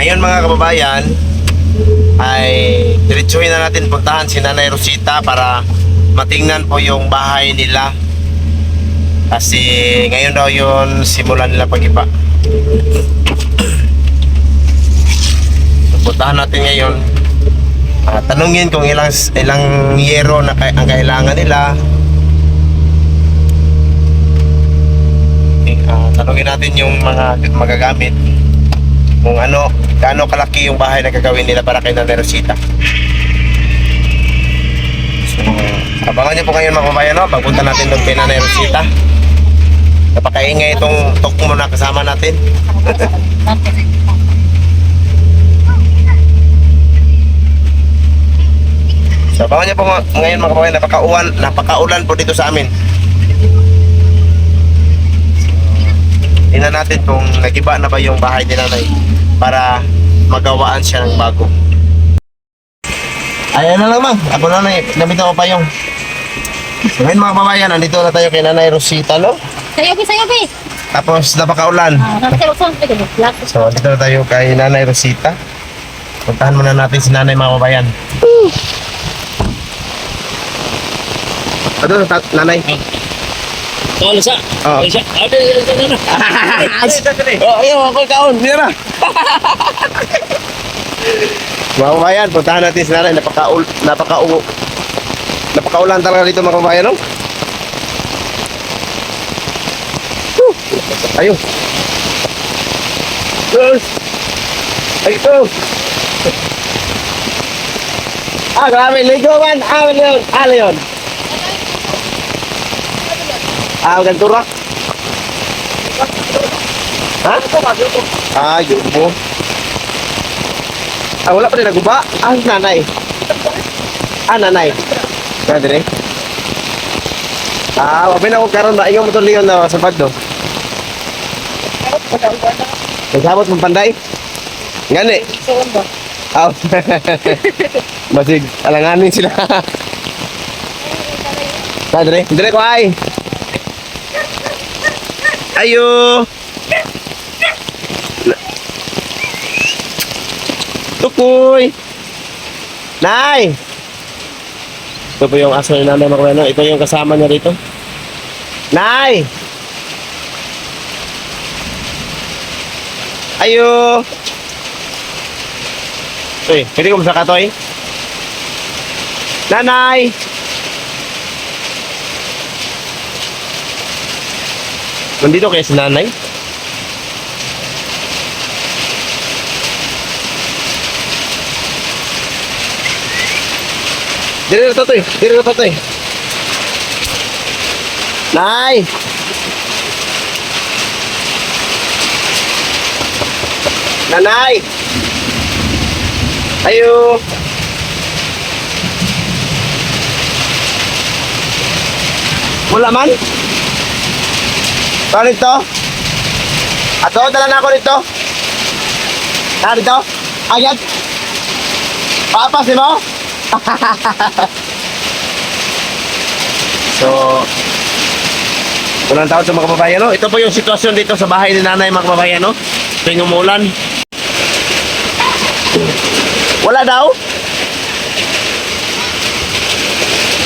Ngayon mga kababayan, ay diretsuhin na natin puntahan si Nanay Rosita para matingnan po yung bahay nila. Kasi ngayon daw yun simulan nila pag-iba. Puntahan natin ngayon. Tanungin kung ilang yero na ang kailangan nila. Tanungin natin yung mga magagamit. Kung gaano kalaki yung bahay na gagawin nila para kay Nanay Rosita. So, abangan niyo po ngayon mga kababayan, no? Pagpunta natin doon kay Nanay Rosita. Napakaingay itong tukmo na kasama natin. So, abangan niyo po ngayon mga kababayan, napakaulan po dito sa amin. Tingnan natin kung nagiba na ba yung bahay ni Nanay para magawaan siya ng bago. Ayan na lang mang, ako na namitan ko pa yung. So, ngayon mga kababayan, nandito na tayo kay Nanay Rosita, no? Sayobi. Tapos napakaulan. So dito na tayo kay Nanay Rosita. Puntahan muna natin si Nanay mga kababayan. Ano Nanay? Oh, lasa. Oh. Lasa. Ada na. Oh, ayo ako kaon, mira. Mga kababayan, puntahan natin si Nanay. Napakaulan talaga dito mga kababayan, no? Ayo. Terus. Ayo. Grabe, ligo man. Leon. Ganito rak. Ha? Yun mo. Wala pa rin naguba. Nanay. Nanay. Pwede rin. Wabay na ko karoon na. Ingaw mo ito Leon na sa pagdo. Nagsabot mong panday? Ngani? Basig, alanganin sila. Dire ko ay. Ayo. Tukoy. Nay. Ito po yung aso ni Nanay Makuweno. Ito yung kasama niya dito. Nay. Ayo. Pwede ko masaka to Nanay. Nandito kaya si Nanay? Dire na to. Nay. Nanay. Ayo. Wala man? Kano ito? Ato, dala na ako nito. Dito? Agad? Papasin mo? So, walang taon sa mga kababayan, no? Ito po yung sitwasyon dito sa bahay ni Nanay mga kababayan, no? Tuwing umulan. Wala daw?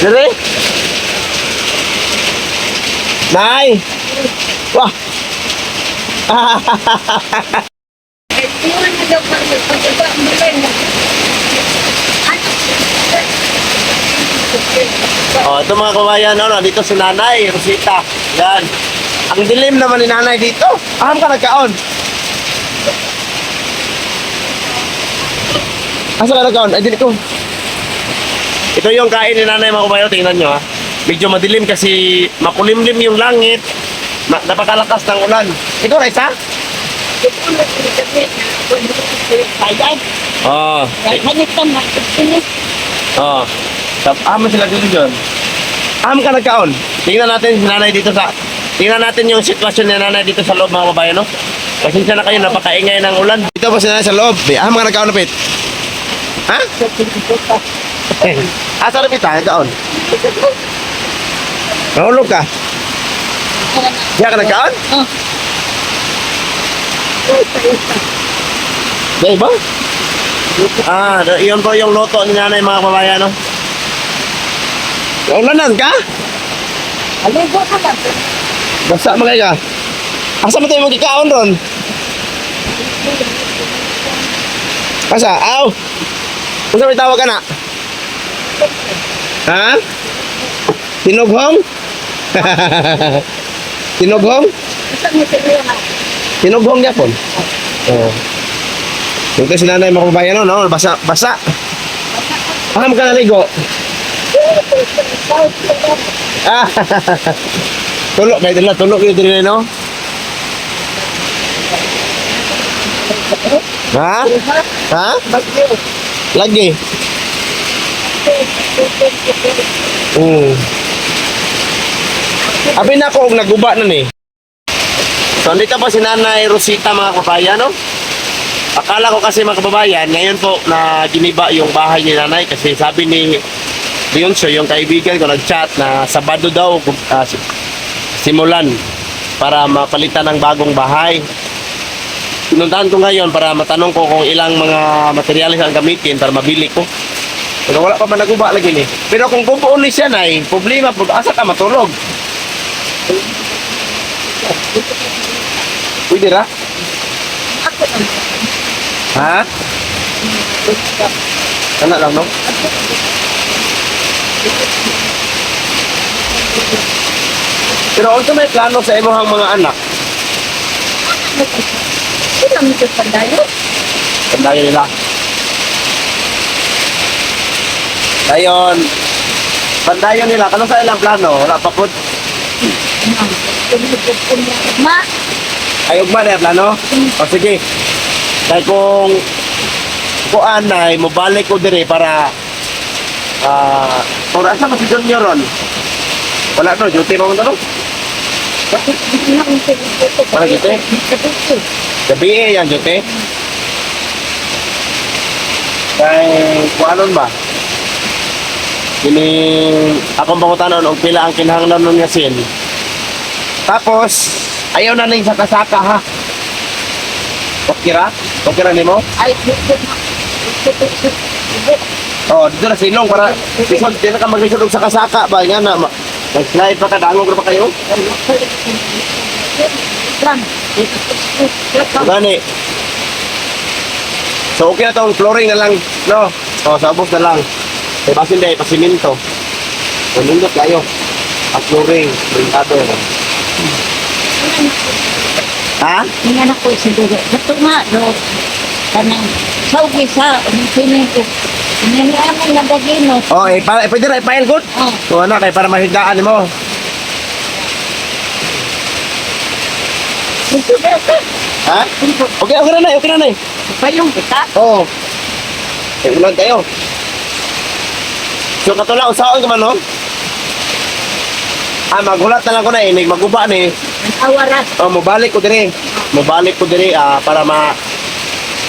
Dire? Nay! Wah! Ito mga kabayan, dito si Nanay Rosita. Yan. Ang dilim naman ni Nanay dito. Ka nagkaon? Asa ka nagkaon? Ay, dito. Ito yung kain ni Nanay mga kabayan. Tingnan nyo ha. Medyo madilim kasi makulimlim yung langit. Napakalakas ng ulan. Ito, Raisa? Oo. Oo. Sila dito dyan. Ka nagkaon? Tingnan natin si Nanay dito tingnan natin yung sitwasyon ni Nanay dito sa loob mga kabayan, no? Pasensya na kayo, napakaingay ng ulan. Dito po si Nanay sa loob. Ka nagkaon, Pit? Ha? Asa rin, Pit, ha? Nagkaon? Nahulog ka? Ka nagkaon? Di ba? Yun po yung loto ni nanay mga kababayan, no? Ulanan ka? Aligo ka na. Basta mga ka. Asa mo tayo magkikaon ron? Asa? Aw! Kung may tawag ka na? Ha? Tinughong? Tinughong? Isang nito na. Tinughong niya po. Oo. Ito si nanay mga kababayan, no? Basa, basa. Aham ka naligo. Ah, tulok kayo dila, tulok kayo dila, no? Ha? Ha? Lagi. Abi na ko, naguba na ni. So, andito pa si Nanay Rosita mga kababayan, no? Akala ko kasi mga kababayan, ngayon po na giniba yung bahay ni Nanay kasi sabi ni Leoncio, yung kaibigan ko, nag-chat na Sabado daw simulan para mapalitan ng bagong bahay. Pinuntahan ko ngayon para matanong ko kung ilang mga materyales ang gamitin para mabili ko. Pero wala pa man naguba lagi ni. Pero kung bubuon ni siya na problema po, asa ka matulog? Pwede ra? Ha? Ano lang, no? Pero ano may plano sa imong mga anak? Sino nito pandayo? Tandayan nila. Dayon, pandayon nila. Kano sa ilang plano? Wala pa po. Ma, Ayog ba na yung plano? O sige. Dahil kung kuan na, mabalik ko dire para kung asa mas junior ron. Wala no, duty mo no? bakit hindi na ang pagkakot? Para gitu? Gabi yan, duty. Kaya kuanon ba? Kini akong pangutanon og pila ang kinahanglan nun nga sin. Tapos ayaw na ning saka-saka ha. Okay ra nimo? Ay, Oh, dito na silong para bisod di na ka maglisod og saka-saka ba nga na mag-slide pa ka dangog ra pa kayo. Gani. So okay na tong flooring na lang, no? Oh, sabos na lang. Kay basin day pasiminto. Nindot kayo. Ang flooring, brinkado. Ha? Nga na ko sa dugo. Bato nga, no? Kanang, sa ugi sa, sinin ko. Nangyayamang nagagino. Oh, pwede na i-file good. Oh, So ano, kay para mahigdaan mo. ito ba ito? Ha? Okay na na. Payong kita? Oo. Ulan kayo. So katula, usaon ka man, no? Magulat na lang ko na maguba ni. Ang awaras. Mabalik ko dire. Para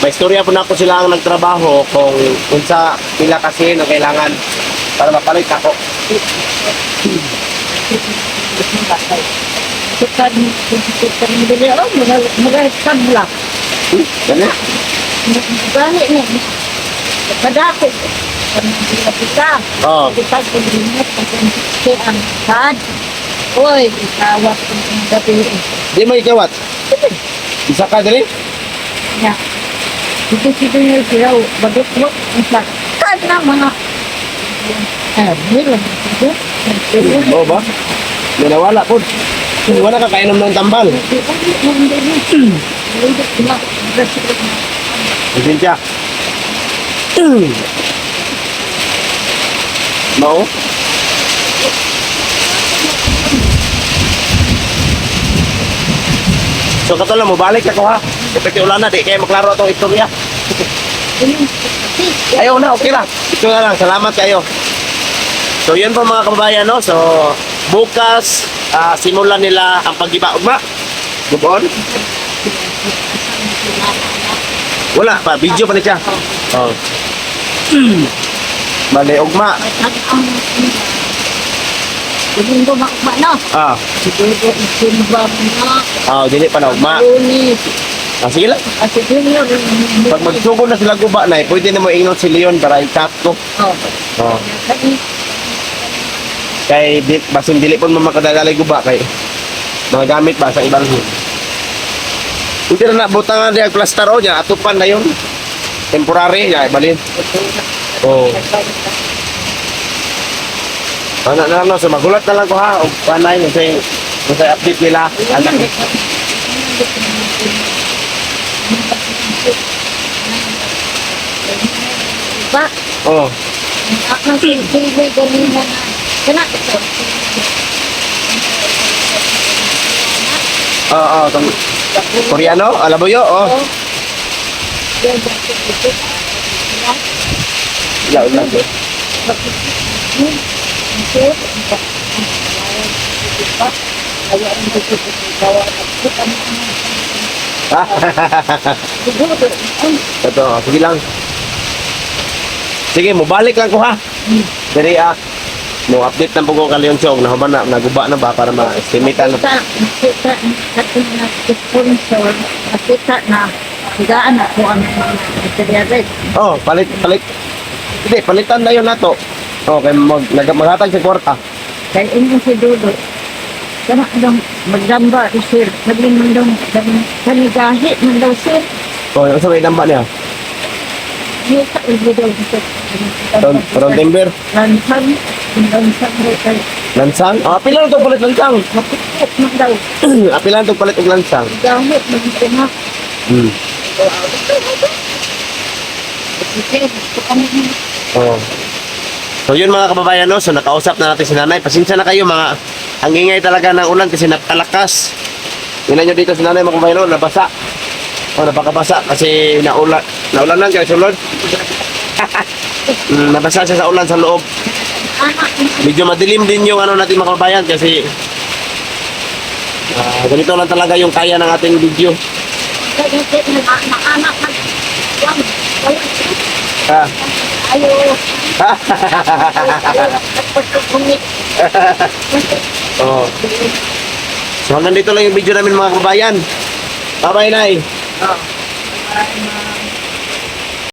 may istorya po na ako sila ang nagtrabaho kung unsa pila kasi na kailangan para mapalit ako. Sukan bili, oh, magkabla. Gani? Gani na. Kadako. Kanang kita. Oo. Kita ko dinit kasi ang sad. Oy, itawat ko ng gabi. Di mo ikawat. Isa ka dire? Ya. Dito niya sila, bagit mo, ang sakad na mga. Bilang dito. Oo ba? May nawala po. Wala ka kainom ng tambal. Siya. Mau? So katulad mo, balik ako ha. Epekti ulan na, di kayo maklaro itong istorya. Ayaw na, okay lang. Ito na lang, salamat kayo. So yun po mga kababayan, no? So bukas, simulan nila ang pag-iba. Ugma? Gubon? Wala pa, video pa na siya. Oh. Bale, ugma. Hindi ko makma, no? Ah, Siguro, isinbam na. dili pa na ugma. Lunis. Sige lang. Kasi junior. Pag magsugod na sila guba na, pwede na mo ingon si Leon para i-cut ko. Oh. Oh. Kani, Kay basin dili po mo makadadalay guba kay mga gamit ba sa ibang hindi na butangan diya plaster o diya atupan na yun temporary ya ibalin oh ano na no so magulat na lang ko ha o panay sa update nila anak ba? oh Ang sili ganina na. Kana ito. tong Koreano alaboyo oh ilaw lang ito sige lang sige mo balik lang ko ha diri mo update ng pugo ka Leon Chong na human na naguba na ba para ma-estimate na Nakita na sponsor, nakita na higaan na po ang material red. oh palit hindi palitan na yun nato oh kay maghatag sa kwarta Kaya inyo si Dodo, kana daw magdamba si sir, naging daw kanigahi man daw sir. oh yung sa may damba niya Yung sa ulo daw sir. ron timber Lansan rin. lansang oh apila lang to palit lansang Makikot man daw. apila lang to palit og lansang Gamit man ito na. Sir, gusto kami oh so yun mga kababayan no so nakausap na natin si nanay pasensya na kayo mga ang ingay talaga ng ulan kasi napakalakas tingnan nyo dito si nanay mga kababayan no nabasa oh napakabasa kasi naulan lang kaya sulod nabasa siya sa ulan sa loob anak medyo madilim din yung ano natin mga kababayan kasi ganito lang talaga yung kaya ng ating video kaya na anak na ah. ayaw oh. So hanggang dito lang yung video namin mga kababayan bye bye nay Oh.